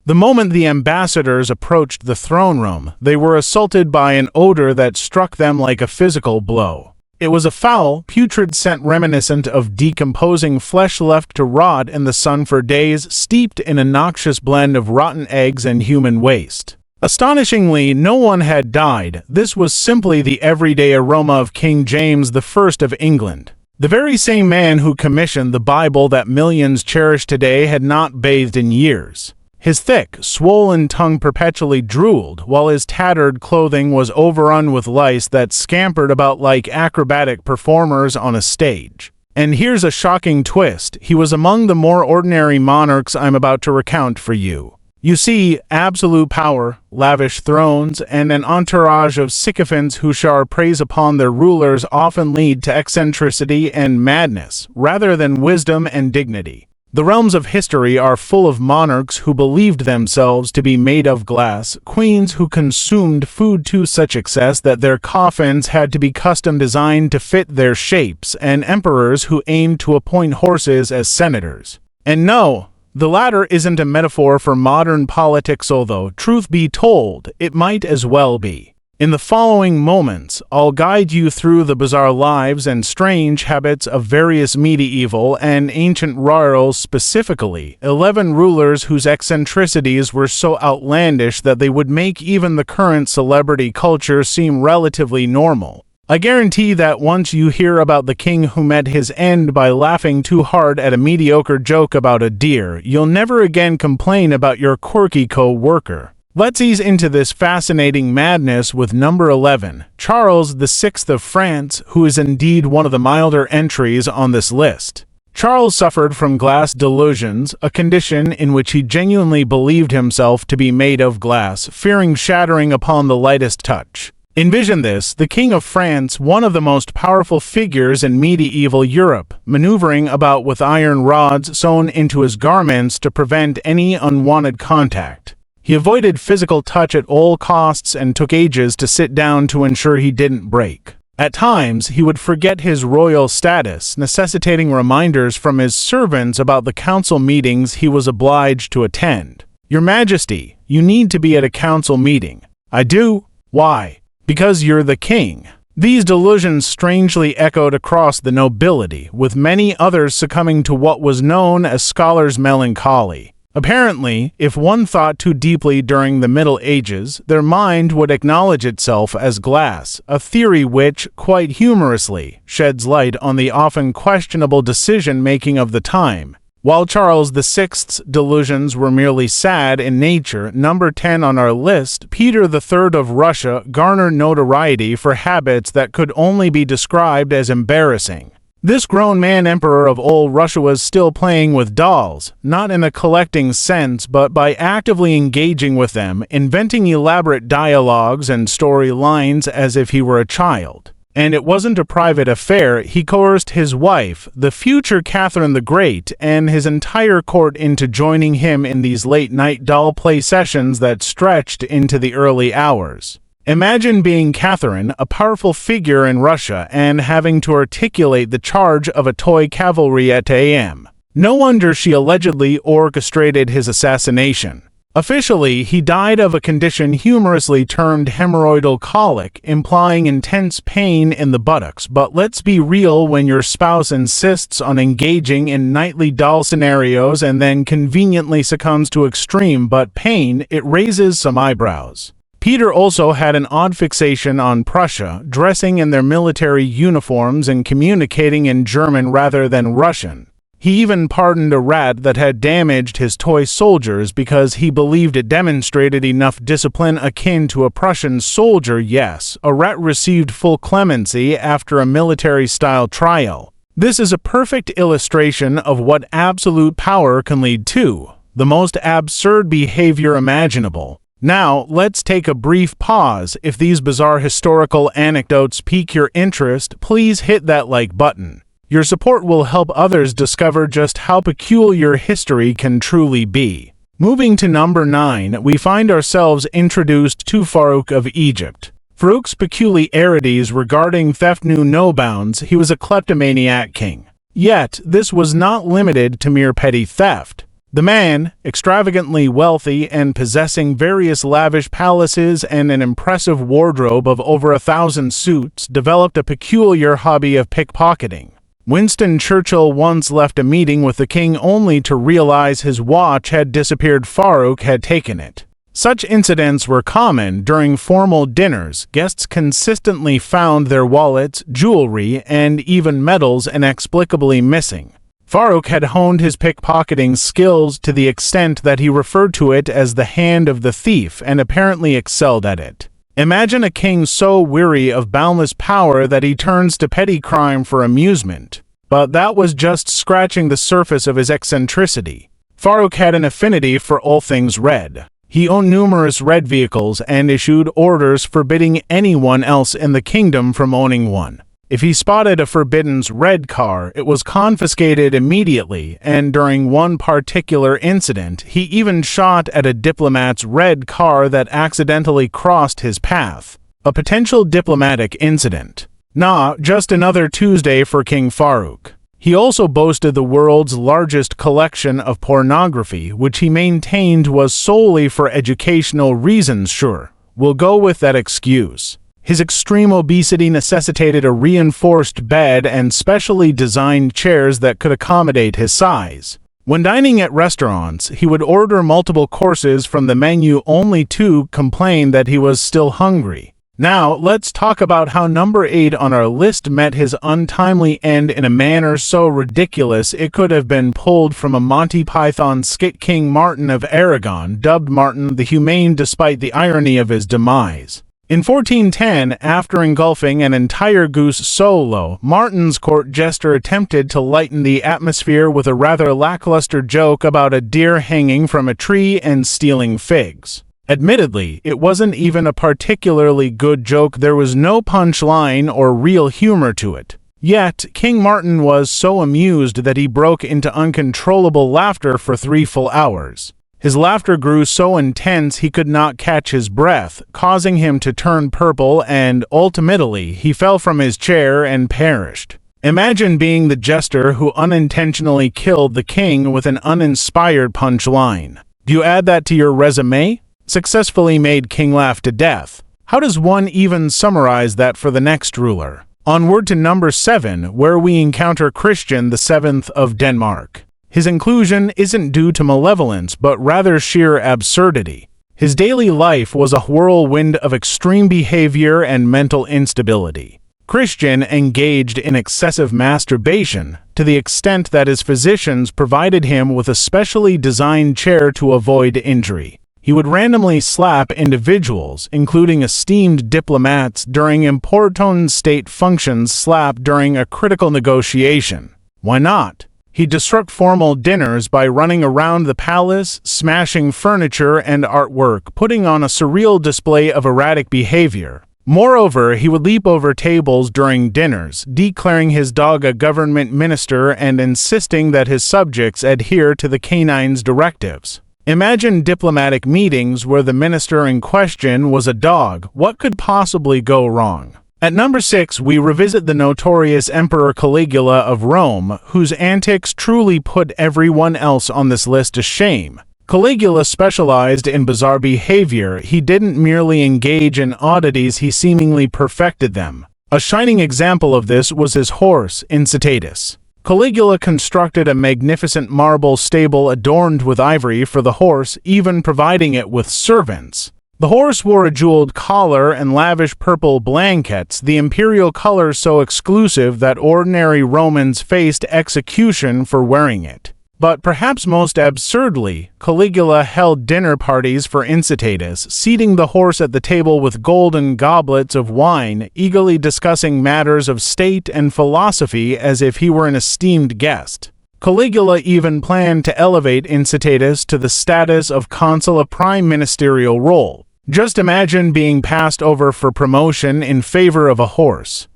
The moment the ambassadors approached the throne room, they were assaulted by an odor that struck them like a physical blow. It was a foul, putrid scent reminiscent of decomposing flesh left to rot in the sun for days, steeped in a noxious blend of rotten eggs and human waste. Astonishingly, no one had died. This was simply the everyday aroma of King James I of England. The very same man who commissioned the Bible that millions cherish today had not bathed in years. His thick, swollen tongue perpetually drooled, while his tattered clothing was overrun with lice that scampered about like acrobatic performers on a stage. And here's a shocking twist: he was among the more ordinary monarchs I'm about to recount for you. You see, absolute power, lavish thrones, and an entourage of sycophants who shower praise upon their rulers often lead to eccentricity and madness, rather than wisdom and dignity. The realms of history are full of monarchs who believed themselves to be made of glass, queens who consumed food to such excess that their coffins had to be custom designed to fit their shapes, and emperors who aimed to appoint horses as senators. And no, the latter isn't a metaphor for modern politics, although, truth be told, it might as well be. In the following moments, I'll guide you through the bizarre lives and strange habits of various medieval and ancient royals, specifically 11 rulers whose eccentricities were so outlandish that they would make even the current celebrity culture seem relatively normal. I guarantee that once you hear about the king who met his end by laughing too hard at a mediocre joke about a deer, you'll never again complain about your quirky co-worker. Let's ease into this fascinating madness with number 11, Charles VI of France, who is indeed one of the milder entries on this list. Charles suffered from glass delusions, a condition in which he genuinely believed himself to be made of glass, fearing shattering upon the lightest touch. Envision this: the King of France, one of the most powerful figures in medieval Europe, maneuvering about with iron rods sewn into his garments to prevent any unwanted contact. He avoided physical touch at all costs and took ages to sit down to ensure he didn't break. At times, he would forget his royal status, necessitating reminders from his servants about the council meetings he was obliged to attend. "Your Majesty, you need to be at a council meeting." "I do." "Why?" "Because you're the king." These delusions strangely echoed across the nobility, with many others succumbing to what was known as scholars' melancholy. Apparently, if one thought too deeply during the Middle Ages, their mind would acknowledge itself as glass, a theory which, quite humorously, sheds light on the often questionable decision-making of the time. While Charles VI's delusions were merely sad in nature, number 10 on our list, Peter III of Russia garnered notoriety for habits that could only be described as embarrassing. This grown-man emperor of old Russia was still playing with dolls, not in a collecting sense but by actively engaging with them, inventing elaborate dialogues and storylines as if he were a child. And it wasn't a private affair. He coerced his wife, the future Catherine the Great, and his entire court into joining him in these late-night doll play sessions that stretched into the early hours. Imagine being Catherine, a powerful figure in Russia, and having to articulate the charge of a toy cavalry at a.m. No wonder she allegedly orchestrated his assassination. Officially, he died of a condition humorously termed hemorrhoidal colic, implying intense pain in the buttocks. But let's be real, when your spouse insists on engaging in nightly doll scenarios and then conveniently succumbs to extreme butt pain, it raises some eyebrows. Peter also had an odd fixation on Prussia, dressing in their military uniforms and communicating in German rather than Russian. He even pardoned a rat that had damaged his toy soldiers because he believed it demonstrated enough discipline akin to a Prussian soldier. Yes, a rat received full clemency after a military-style trial. This is a perfect illustration of what absolute power can lead to: the most absurd behavior imaginable. Now, let's take a brief pause. If these bizarre historical anecdotes pique your interest, please hit that like button. Your support will help others discover just how peculiar history can truly be. Moving to number 9, we find ourselves introduced to Faruk of Egypt. Faruk's peculiarities regarding theft knew no bounds. He was a kleptomaniac king. Yet, this was not limited to mere petty theft. The man, extravagantly wealthy and possessing various lavish palaces and an impressive wardrobe of over 1,000 suits, developed a peculiar hobby of pickpocketing. Winston Churchill once left a meeting with the king only to realize his watch had disappeared. Faruk had taken it. Such incidents were common during formal dinners. Guests consistently found their wallets, jewelry, and even medals inexplicably missing. Faruk had honed his pickpocketing skills to the extent that he referred to it as the hand of the thief and apparently excelled at it. Imagine a king so weary of boundless power that he turns to petty crime for amusement. But that was just scratching the surface of his eccentricity. Faruk had an affinity for all things red. He owned numerous red vehicles and issued orders forbidding anyone else in the kingdom from owning one. If he spotted a forbidden red car, it was confiscated immediately, and during one particular incident, he even shot at a diplomat's red car that accidentally crossed his path. A potential diplomatic incident. Nah, just another Tuesday for King Faruk. He also boasted the world's largest collection of pornography, which he maintained was solely for educational reasons. Sure, we'll go with that excuse. His extreme obesity necessitated a reinforced bed and specially designed chairs that could accommodate his size. When dining at restaurants, he would order multiple courses from the menu only to complain that he was still hungry. Now, let's talk about how number 8 on our list met his untimely end in a manner so ridiculous it could have been pulled from a Monty Python skit. King Martin of Aragon, dubbed Martin the Humane despite the irony of his demise. In 1410, after engulfing an entire goose solo, Martin's court jester attempted to lighten the atmosphere with a rather lackluster joke about a deer hanging from a tree and stealing figs. Admittedly, it wasn't even a particularly good joke. There was no punchline or real humor to it. Yet, King Martin was so amused that he broke into uncontrollable laughter for 3 full hours. His laughter grew so intense he could not catch his breath, causing him to turn purple, and ultimately he fell from his chair and perished. Imagine being the jester who unintentionally killed the king with an uninspired punchline. Do you add that to your resume? Successfully made king laugh to death. How does one even summarize that for the next ruler? Onward to number 7, where we encounter Christian VII of Denmark. His inclusion isn't due to malevolence, but rather sheer absurdity. His daily life was a whirlwind of extreme behavior and mental instability. Christian engaged in excessive masturbation, to the extent that his physicians provided him with a specially designed chair to avoid injury. He would randomly slap individuals, including esteemed diplomats, during important state functions. Slap during a critical negotiation. Why not? He disrupted formal dinners by running around the palace, smashing furniture and artwork, putting on a surreal display of erratic behavior. Moreover, he would leap over tables during dinners, declaring his dog a government minister and insisting that his subjects adhere to the canine's directives. Imagine diplomatic meetings where the minister in question was a dog. What could possibly go wrong? At number 6, we revisit the notorious Emperor Caligula of Rome, whose antics truly put everyone else on this list to shame. Caligula specialized in bizarre behavior. He didn't merely engage in oddities, he seemingly perfected them. A shining example of this was his horse, Incitatus. Caligula constructed a magnificent marble stable adorned with ivory for the horse, even providing it with servants. The horse wore a jeweled collar and lavish purple blankets, the imperial color so exclusive that ordinary Romans faced execution for wearing it. But perhaps most absurdly, Caligula held dinner parties for Incitatus, seating the horse at the table with golden goblets of wine, eagerly discussing matters of state and philosophy as if he were an esteemed guest. Caligula even planned to elevate Incitatus to the status of consul, a prime ministerial role. Just imagine being passed over for promotion in favor of a horse.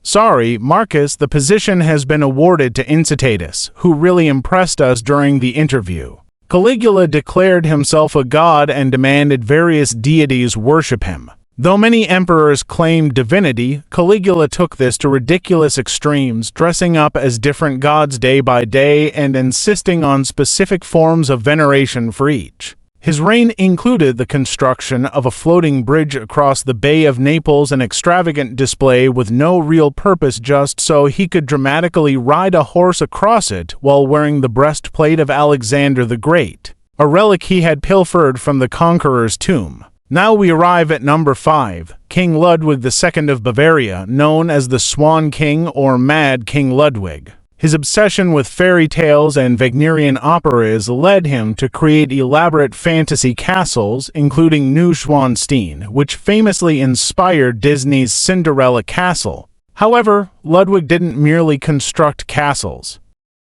Sorry, Marcus, the position has been awarded to Incitatus, who really impressed us during the interview. Caligula declared himself a god and demanded various deities worship him. Though many emperors claimed divinity, Caligula took this to ridiculous extremes, dressing up as different gods day by day and insisting on specific forms of veneration for each. His reign included the construction of a floating bridge across the Bay of Naples, an extravagant display with no real purpose just so he could dramatically ride a horse across it while wearing the breastplate of Alexander the Great, a relic he had pilfered from the conqueror's tomb. Now we arrive at number 5, King Ludwig II of Bavaria, known as the Swan King or Mad King Ludwig. His obsession with fairy tales and Wagnerian operas led him to create elaborate fantasy castles, including Neuschwanstein, which famously inspired Disney's Cinderella Castle. However, Ludwig didn't merely construct castles.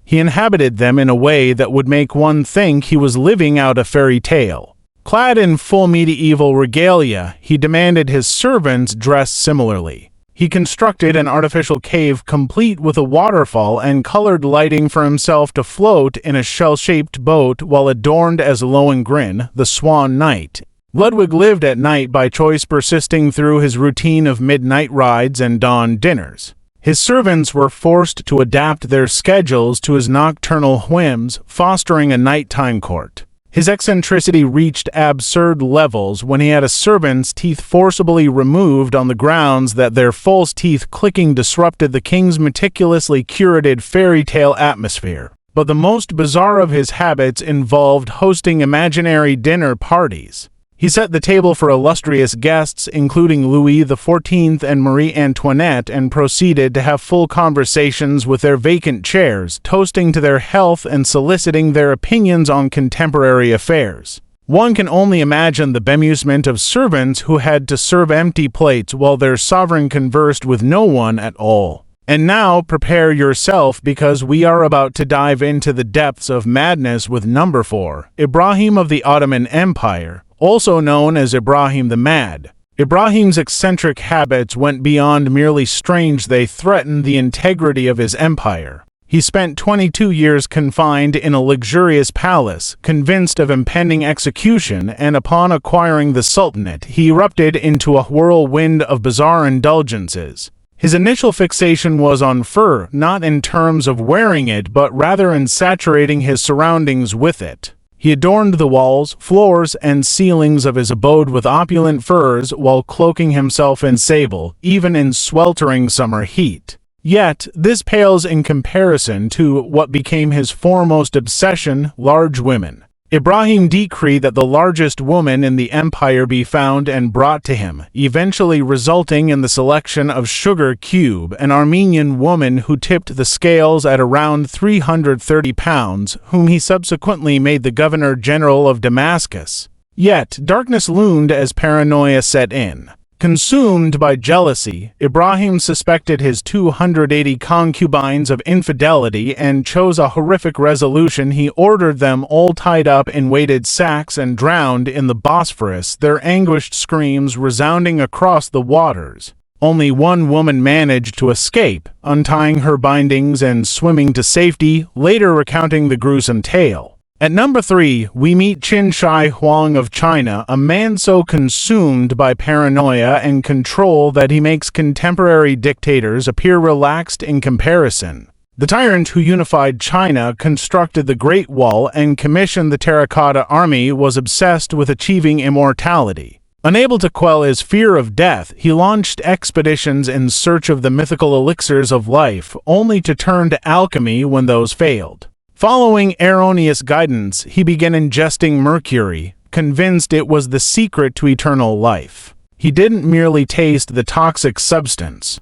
He inhabited them in a way that would make one think he was living out a fairy tale. Clad in full medieval regalia, he demanded his servants dress similarly. He constructed an artificial cave complete with a waterfall and colored lighting for himself to float in a shell-shaped boat while adorned as Lohengrin, the Swan Knight. Ludwig lived at night by choice, persisting through his routine of midnight rides and dawn dinners. His servants were forced to adapt their schedules to his nocturnal whims, fostering a nighttime court. His eccentricity reached absurd levels when he had a servant's teeth forcibly removed on the grounds that their false teeth clicking disrupted the king's meticulously curated fairy tale atmosphere. But the most bizarre of his habits involved hosting imaginary dinner parties. He set the table for illustrious guests, including Louis XIV and Marie Antoinette, and proceeded to have full conversations with their vacant chairs, toasting to their health and soliciting their opinions on contemporary affairs. One can only imagine the bemusement of servants who had to serve empty plates while their sovereign conversed with no one at all. And now prepare yourself, because we are about to dive into the depths of madness with number 4, Ibrahim of the Ottoman Empire, also known as Ibrahim the Mad. Ibrahim's eccentric habits went beyond merely strange, they threatened the integrity of his empire. He spent 22 years confined in a luxurious palace, convinced of impending execution, and upon acquiring the Sultanate, he erupted into a whirlwind of bizarre indulgences. His initial fixation was on fur, not in terms of wearing it, but rather in saturating his surroundings with it. He adorned the walls, floors, and ceilings of his abode with opulent furs while cloaking himself in sable, even in sweltering summer heat. Yet, this pales in comparison to what became his foremost obsession, large women. Ibrahim decreed that the largest woman in the empire be found and brought to him, eventually resulting in the selection of Sugar Cube, an Armenian woman who tipped the scales at around 330 pounds, whom he subsequently made the governor-general of Damascus. Yet, darkness loomed as paranoia set in. Consumed by jealousy, Ibrahim suspected his 280 concubines of infidelity and chose a horrific resolution. He ordered them all tied up in weighted sacks and drowned in the Bosphorus, their anguished screams resounding across the waters. Only one woman managed to escape, untying her bindings and swimming to safety, later recounting the gruesome tale. At number 3, we meet Qin Shi Huang of China, a man so consumed by paranoia and control that he makes contemporary dictators appear relaxed in comparison. The tyrant who unified China, constructed the Great Wall, and commissioned the Terracotta Army was obsessed with achieving immortality. Unable to quell his fear of death, he launched expeditions in search of the mythical elixirs of life, only to turn to alchemy when those failed. Following erroneous guidance, he began ingesting mercury, convinced it was the secret to eternal life. He didn't merely taste the toxic substance.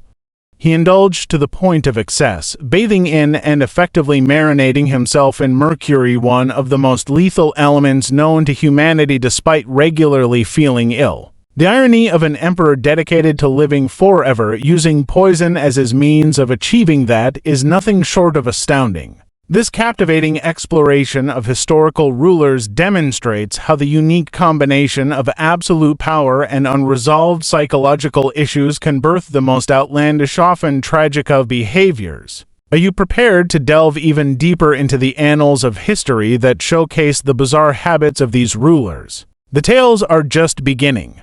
He indulged to the point of excess, bathing in and effectively marinating himself in mercury, one of the most lethal elements known to humanity, despite regularly feeling ill. The irony of an emperor dedicated to living forever, using poison as his means of achieving that, is nothing short of astounding. This captivating exploration of historical rulers demonstrates how the unique combination of absolute power and unresolved psychological issues can birth the most outlandish, often tragic of behaviors. Are you prepared to delve even deeper into the annals of history that showcase the bizarre habits of these rulers? The tales are just beginning.